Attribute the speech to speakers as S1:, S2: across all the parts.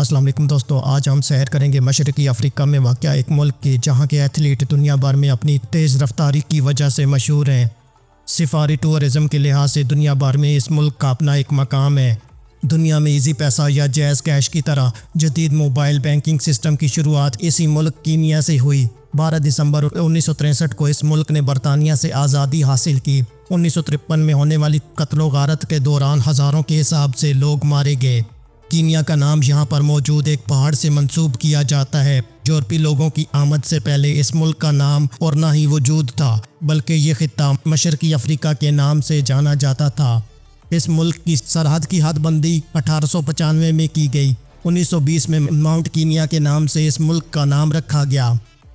S1: السلام علیکم دوستو، آج ہم سیر کریں گے مشرقی افریقہ میں واقع ایک ملک کی جہاں کے ایتھلیٹ دنیا بھر میں اپنی تیز رفتاری کی وجہ سے مشہور ہیں۔ سفاری ٹورزم کے لحاظ سے دنیا بھر میں اس ملک کا اپنا ایک مقام ہے۔ دنیا میں ایزی پیسہ یا جیز کیش کی طرح جدید موبائل بینکنگ سسٹم کی شروعات اسی ملک کینیا سے ہوئی۔ 12 دسمبر 1963 کو اس ملک نے برطانیہ سے آزادی حاصل کی۔ 1953 میں ہونے والی قتل و غارت کے دوران ہزاروں کے حساب سے لوگ مارے گئے۔ کینیا کا نام یہاں پر موجود ایک پہاڑ سے منسوب کیا جاتا ہے۔ یورپی لوگوں کی آمد سے پہلے اس ملک کا نام اور نہ ہی وجود تھا، بلکہ یہ خطہ مشرقی افریقہ کے نام سے جانا جاتا تھا۔ اس ملک کی سرحد کی حد بندی 1895 میں کی گئی۔ 1920 میں ماؤنٹ کینیا کے نام سے اس ملک کا نام رکھا گیا۔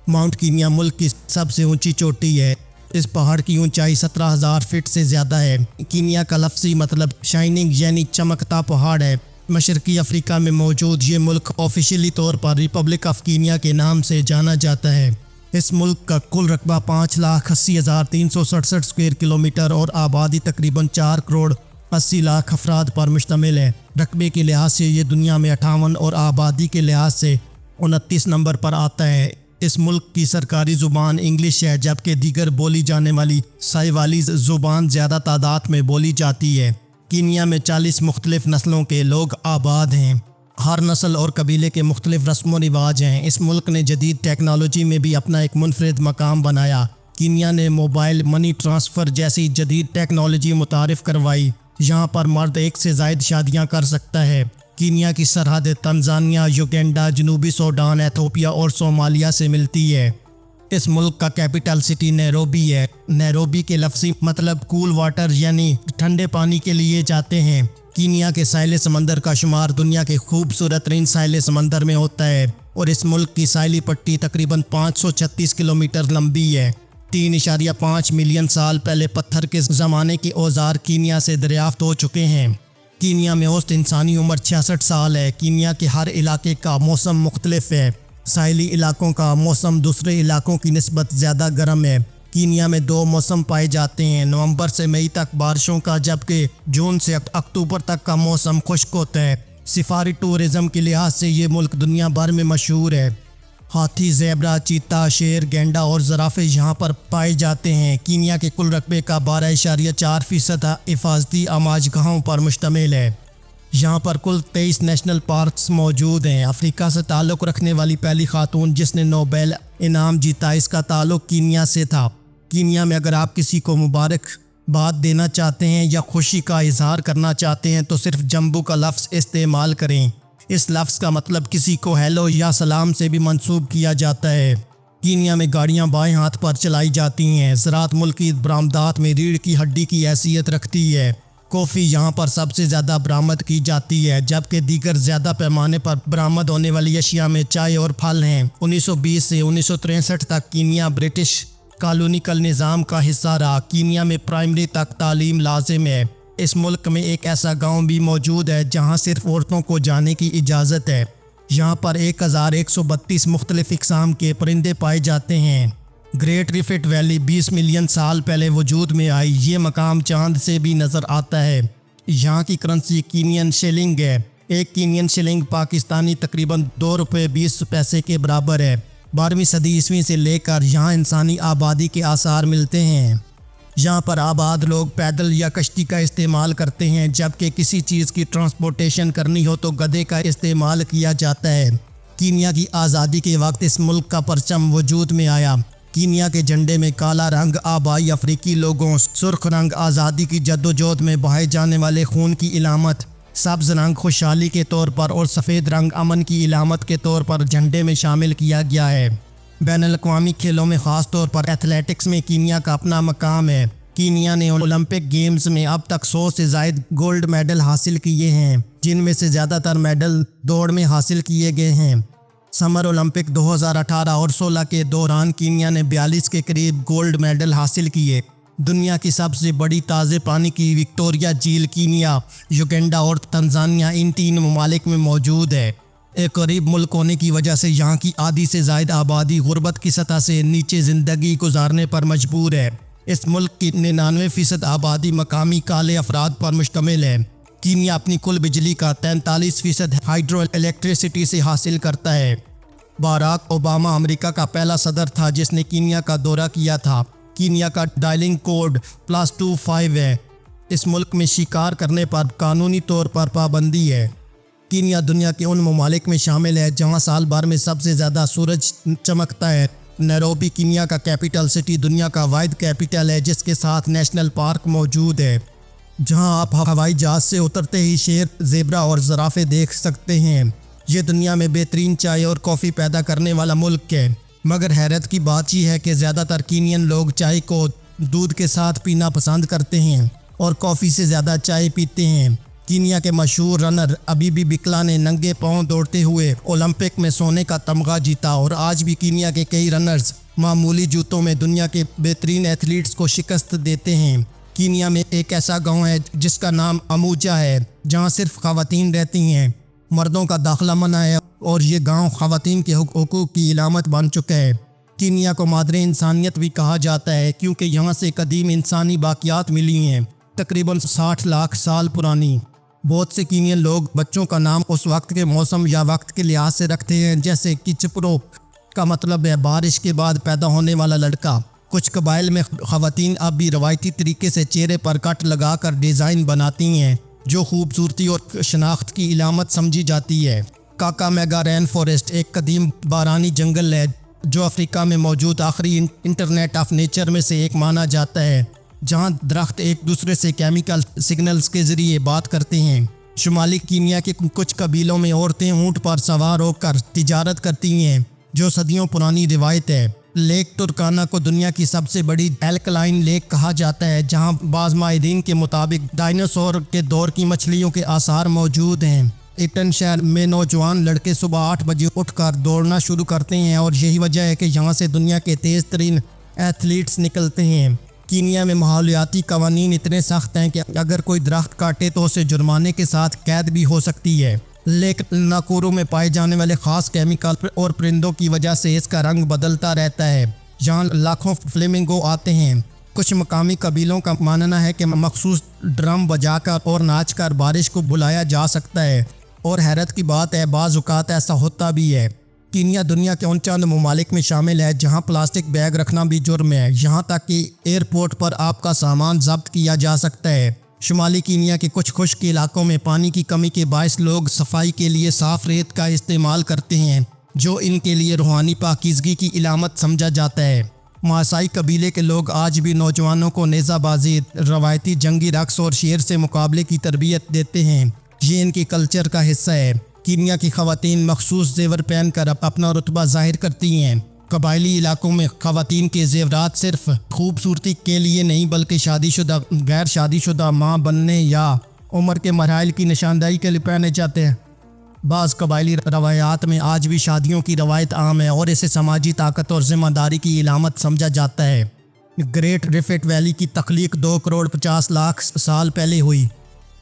S1: ماؤنٹ کینیا ملک کی سب سے اونچی چوٹی ہے۔ اس پہاڑ کی اونچائی 17,000 فٹ سے زیادہ ہے۔ کینیا کا لفظی مطلب شائننگ یعنی چمکتا پہاڑ ہے۔ مشرقی افریقہ میں موجود یہ ملک آفیشیلی طور پر ریپبلک آف کینیا کے نام سے جانا جاتا ہے۔ اس ملک کا کل رقبہ 5,80,367 اسکوائر کلومیٹر اور آبادی تقریباً 4 کروڑ 80 لاکھ افراد پر مشتمل ہے۔ رقبے کے لحاظ سے یہ دنیا میں 58 اور آبادی کے لحاظ سے 29 نمبر پر آتا ہے۔ اس ملک کی سرکاری زبان انگلش ہے، جبکہ دیگر بولی جانے والی سائیوالیز زبان زیادہ تعداد میں بولی جاتی ہے۔ کینیا میں 40 مختلف نسلوں کے لوگ آباد ہیں۔ ہر نسل اور قبیلے کے مختلف رسم و رواج ہیں۔ اس ملک نے جدید ٹیکنالوجی میں بھی اپنا ایک منفرد مقام بنایا۔ کینیا نے موبائل منی ٹرانسفر جیسی جدید ٹیکنالوجی متعارف کروائی۔ یہاں پر مرد ایک سے زائد شادیاں کر سکتا ہے۔ کینیا کی سرحد تنزانیہ، یوگینڈا، جنوبی سوڈان، ایتھوپیا اور صومالیہ سے ملتی ہے۔ اس ملک کا کیپٹل سٹی نیروبی ہے۔ نیروبی کے لفظی مطلب کول واٹر یعنی ٹھنڈے پانی کے لیے جاتے ہیں۔ کینیا کے ساحل سمندر کا شمار دنیا کے خوبصورت ترین ساحل سمندر میں ہوتا ہے اور اس ملک کی ساحلی پٹی تقریباً 536 کلومیٹر لمبی ہے۔ 3.5 ملین سال پہلے پتھر کے زمانے کے اوزار کینیا سے دریافت ہو چکے ہیں۔ کینیا میں اوسط انسانی عمر 66 سال ہے۔ کینیا کے ہر علاقے کا موسم مختلف ہے۔ ساحلی علاقوں کا موسم دوسرے علاقوں کی نسبت زیادہ گرم ہے۔ کینیا میں 2 موسم پائے جاتے ہیں، نومبر سے مئی تک بارشوں کا، جبکہ جون سے اکتوبر تک کا موسم خشک ہوتا ہے۔ سفاری ٹورزم کے لحاظ سے یہ ملک دنیا بھر میں مشہور ہے۔ ہاتھی، زیبرا، چیتا، شیر، گینڈا اور زرافے یہاں پر پائے جاتے ہیں۔ کینیا کے کل رقبے کا 12.4% حفاظتی آماج گاہوں پر مشتمل ہے۔ یہاں پر کل 23 نیشنل پارکس موجود ہیں۔ افریقہ سے تعلق رکھنے والی پہلی خاتون جس نے نوبیل انعام جیتا، اس کا تعلق کینیا سے تھا۔ کینیا میں اگر آپ کسی کو مبارک باد دینا چاہتے ہیں یا خوشی کا اظہار کرنا چاہتے ہیں تو صرف جمبو کا لفظ استعمال کریں۔ اس لفظ کا مطلب کسی کو ہیلو یا سلام سے بھی منسوب کیا جاتا ہے۔ کینیا میں گاڑیاں بائیں ہاتھ پر چلائی جاتی ہیں۔ زراعت ملک کی برآمدات میں ریڑھ کی ہڈی کی حیثیت رکھتی ہے۔ کافی یہاں پر سب سے زیادہ برآمد کی جاتی ہے، جبکہ دیگر زیادہ پیمانے پر برآمد ہونے والی اشیاء میں چائے اور پھل ہیں۔ 1920 سے 1963 تک کینیا برٹش کالونیکل نظام کا حصہ رہا۔ کینیا میں پرائمری تک تعلیم لازم ہے۔ اس ملک میں ایک ایسا گاؤں بھی موجود ہے جہاں صرف عورتوں کو جانے کی اجازت ہے۔ یہاں پر 1132 مختلف اقسام کے پرندے پائے جاتے ہیں۔ گریٹ ریفٹ ویلی 20 ملین سال پہلے وجود میں آئی۔ یہ مقام چاند سے بھی نظر آتا ہے۔ یہاں کی کرنسی کینین شلنگ ہے۔ ایک کینین شلنگ پاکستانی تقریباً 2 روپے 20 پیسے کے برابر ہے۔ 12ویں صدی عیسوی سے لے کر یہاں انسانی آبادی کے آثار ملتے ہیں۔ یہاں پر آباد لوگ پیدل یا کشتی کا استعمال کرتے ہیں، جبکہ کسی چیز کی ٹرانسپورٹیشن کرنی ہو تو گدھے کا استعمال کیا جاتا ہے۔ کینیا کی آزادی کے وقت اس ملک کا پرچم وجود میں آیا۔ کینیا کے جھنڈے میں کالا رنگ آبائی افریقی لوگوں، سرخ رنگ آزادی کی جدوجہد میں بہائے جانے والے خون کی علامت، سبز رنگ خوشحالی کے طور پر اور سفید رنگ امن کی علامت کے طور پر جھنڈے میں شامل کیا گیا ہے۔ بین الاقوامی کھیلوں میں خاص طور پر ایتھلیٹکس میں کینیا کا اپنا مقام ہے۔ کینیا نے اولمپک گیمز میں اب تک 100 سے زائد گولڈ میڈل حاصل کیے ہیں، جن میں سے زیادہ تر میڈل دوڑ میں حاصل کیے گئے ہیں۔ سمر اولمپک 2018 اور 16 کے دوران کینیا نے 42 کے قریب گولڈ میڈل حاصل کیے۔ دنیا کی سب سے بڑی تازے پانی کی وکٹوریا جھیل کینیا، یوگینڈا اور تنزانیہ ان 3 ممالک میں موجود ہے۔ ایک غریب ملک ہونے کی وجہ سے یہاں کی آدھی سے زائد آبادی غربت کی سطح سے نیچے زندگی گزارنے پر مجبور ہے۔ اس ملک کی 99% آبادی مقامی کالے افراد پر مشتمل ہے۔ کینیا اپنی کل بجلی کا 43% ہائیڈرو الیکٹریسٹی سے حاصل کرتا ہے۔ باراک اوباما امریکہ کا پہلا صدر تھا جس نے کینیا کا دورہ کیا تھا۔ کینیا کا ڈائلنگ کوڈ +25 ہے۔ اس ملک میں شکار کرنے پر قانونی طور پر پابندی ہے۔ کینیا دنیا کے ان ممالک میں شامل ہے جہاں سال بھر میں سب سے زیادہ سورج چمکتا ہے۔ نیروبی کینیا کا کیپٹل سٹی دنیا کا واحد کیپٹل ہے جس کے ساتھ نیشنل پارک موجود ہے، جہاں آپ ہوائی جہاز سے اترتے ہی شیر، زیبرا اور زرافے دیکھ سکتے ہیں۔ یہ دنیا میں بہترین چائے اور کافی پیدا کرنے والا ملک ہے، مگر حیرت کی بات یہ ہے کہ زیادہ تر کینین لوگ چائے کو دودھ کے ساتھ پینا پسند کرتے ہیں اور کافی سے زیادہ چائے پیتے ہیں۔ کینیا کے مشہور رنر ابیبی بکلا نے ننگے پاؤں دوڑتے ہوئے اولمپک میں سونے کا تمغہ جیتا، اور آج بھی کینیا کے کئی رنرز معمولی جوتوں میں دنیا کے بہترین ایتھلیٹس کو شکست دیتے ہیں۔ کینیا میں ایک ایسا گاؤں ہے جس کا نام اموجا ہے، جہاں صرف خواتین رہتی ہیں، مردوں کا داخلہ منع ہے، اور یہ گاؤں خواتین کے حقوق کی علامت بن چکا ہے۔ کینیا کو مادر انسانیت بھی کہا جاتا ہے کیونکہ یہاں سے قدیم انسانی باقیات ملی ہیں، تقریباً 60 لاکھ سال پرانی۔ بہت سے کینین لوگ بچوں کا نام اس وقت کے موسم یا وقت کے لحاظ سے رکھتے ہیں، جیسے کہ چپرو کا مطلب ہے بارش کے بعد پیدا ہونے والا لڑکا۔ کچھ قبائل میں خواتین اب بھی روایتی طریقے سے چہرے پر کٹ لگا کر ڈیزائن بناتی ہیں، جو خوبصورتی اور شناخت کی علامت سمجھی جاتی ہے۔ کاکا میگا رین فارسٹ ایک قدیم بارانی جنگل ہے جو افریقہ میں موجود آخری انٹرنیٹ آف نیچر میں سے ایک مانا جاتا ہے، جہاں درخت ایک دوسرے سے کیمیکل سگنلز کے ذریعے بات کرتے ہیں۔ شمالی کینیا کے کچھ قبیلوں میں عورتیں اونٹ پر سوار ہو کر تجارت کرتی ہیں، جو صدیوں پرانی روایت ہے۔ لیک ترکانا کو دنیا کی سب سے بڑی ایلکلائن لیک کہا جاتا ہے، جہاں بعض ماہرین کے مطابق ڈائناسور کے دور کی مچھلیوں کے آثار موجود ہیں۔ ایٹن شہر میں نوجوان لڑکے صبح 8 بجے اٹھ کر دوڑنا شروع کرتے ہیں، اور یہی وجہ ہے کہ یہاں سے دنیا کے تیز ترین ایتھلیٹس نکلتے ہیں۔ کینیا میں ماحولیاتی قوانین اتنے سخت ہیں کہ اگر کوئی درخت کاٹے تو اسے جرمانے کے ساتھ قید بھی ہو سکتی ہے، لیکن ناکورو میں پائے جانے والے خاص کیمیکل اور پرندوں کی وجہ سے اس کا رنگ بدلتا رہتا ہے۔ یہاں لاکھوں فلیمنگو آتے ہیں۔ کچھ مقامی قبیلوں کا ماننا ہے کہ مخصوص ڈرم بجا کر اور ناچ کر بارش کو بلایا جا سکتا ہے، اور حیرت کی بات ہے بعض اوقات ایسا ہوتا بھی ہے۔ کینیا دنیا کے ان چند ممالک میں شامل ہے جہاں پلاسٹک بیگ رکھنا بھی جرم ہے، یہاں تک کہ ایئرپورٹ پر آپ کا سامان ضبط کیا جا سکتا ہے۔ شمالی کینیا کے کچھ خشک علاقوں میں پانی کی کمی کے باعث لوگ صفائی کے لیے صاف ریت کا استعمال کرتے ہیں، جو ان کے لیے روحانی پاکیزگی کی علامت سمجھا جاتا ہے۔ ماسائی قبیلے کے لوگ آج بھی نوجوانوں کو نیزہ بازی، روایتی جنگی رقص اور شیر سے مقابلے کی تربیت دیتے ہیں، یہ ان کی کلچر کا حصہ ہے۔ کینیا کی خواتین مخصوص زیور پہن کر اپنا رتبہ ظاہر کرتی ہیں۔ قبائلی علاقوں میں خواتین کے زیورات صرف خوبصورتی کے لیے نہیں بلکہ شادی شدہ، غیر شادی شدہ، ماں بننے یا عمر کے مراحل کی نشاندہی کے لیے پہنے جاتے ہیں۔ بعض قبائلی روایات میں آج بھی شادیوں کی روایت عام ہے اور اسے سماجی طاقت اور ذمہ داری کی علامت سمجھا جاتا ہے۔ گریٹ رفٹ ویلی کی تخلیق 2 کروڑ 50 لاکھ سال پہلے ہوئی۔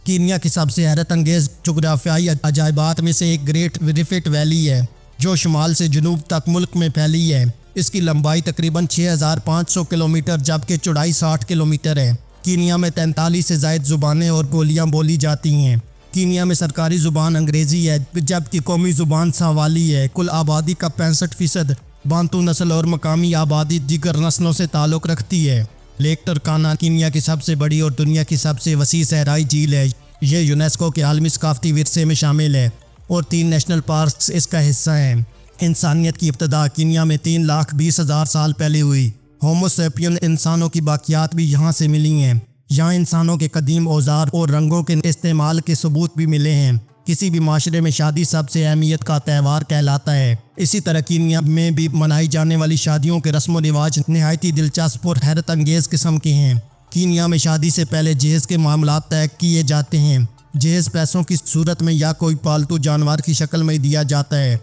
S1: کینیا کی سب سے حیرت انگیز جغرافیائی عجائبات میں سے ایک گریٹ رفٹ ویلی ہے، جو شمال سے جنوب تک ملک میں پھیلی ہے۔ اس کی لمبائی تقریباً 6500 کلومیٹر جبکہ چوڑائی 60 کلومیٹر ہے۔ کینیا میں 43 سے زائد زبانیں اور بولیاں بولی جاتی ہیں۔ کینیا میں سرکاری زبان انگریزی ہے جبکہ قومی زبان سوالی ہے۔ کل آبادی کا 65% بانتو نسل اور مقامی آبادی دیگر نسلوں سے تعلق رکھتی ہے۔ لیک ترکانا کینیا کی سب سے بڑی اور دنیا کی سب سے وسیع صحرائی جھیل ہے۔ یہ یونیسکو کے عالمی ثقافتی ورثے میں شامل ہے اور 3 نیشنل پارکس اس کا حصہ ہیں۔ انسانیت کی ابتدا کینیا میں 3,20,000 سال پہلے ہوئی۔ ہومو سیپین انسانوں کی باقیات بھی یہاں سے ملی ہیں۔ یہاں انسانوں کے قدیم اوزار اور رنگوں کے استعمال کے ثبوت بھی ملے ہیں۔ کسی بھی معاشرے میں شادی سب سے اہمیت کا تہوار کہلاتا ہے۔ اسی طرح کینیا میں بھی منائی جانے والی شادیوں کے رسم و رواج نہایت دلچسپ اور حیرت انگیز قسم کے ہیں۔ کینیا میں شادی سے پہلے جہیز کے معاملات طے کیے جاتے ہیں۔ جہیز پیسوں کی صورت میں یا کوئی پالتو جانور کی شکل میں دیا جاتا ہے۔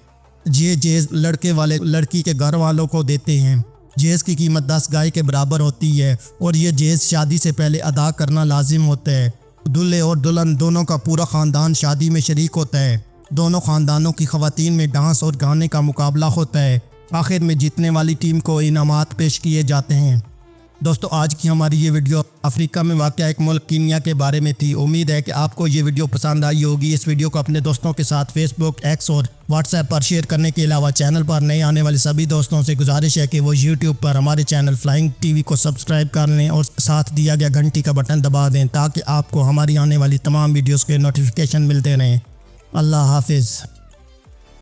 S1: یہ جہیز لڑکے والے لڑکی کے گھر والوں کو دیتے ہیں۔ جہیز کی قیمت 10 گائے کے برابر ہوتی ہے اور یہ جہیز شادی سے پہلے ادا کرنا لازم ہوتا ہے۔ دلہے اور دلہن دونوں کا پورا خاندان شادی میں شریک ہوتا ہے۔ دونوں خاندانوں کی خواتین میں ڈانس اور گانے کا مقابلہ ہوتا ہے۔ آخر میں جیتنے والی ٹیم کو انعامات پیش کیے جاتے ہیں۔ دوستو آج کی ہماری یہ ویڈیو افریقہ میں واقع ایک ملک کینیا کے بارے میں تھی۔ امید ہے کہ آپ کو یہ ویڈیو پسند آئی ہوگی۔ اس ویڈیو کو اپنے دوستوں کے ساتھ فیس بک، ایکس اور واٹس ایپ پر شیئر کرنے کے علاوہ چینل پر نئے آنے والے سبھی دوستوں سے گزارش ہے کہ وہ یوٹیوب پر ہمارے چینل فلائنگ ٹی وی کو سبسکرائب کر لیں اور ساتھ دیا گیا گھنٹی کا بٹن دبا دیں تاکہ آپ کو ہماری آنے والی تمام ویڈیوز کے نوٹیفیکیشن ملتے رہیں۔ اللہ حافظ۔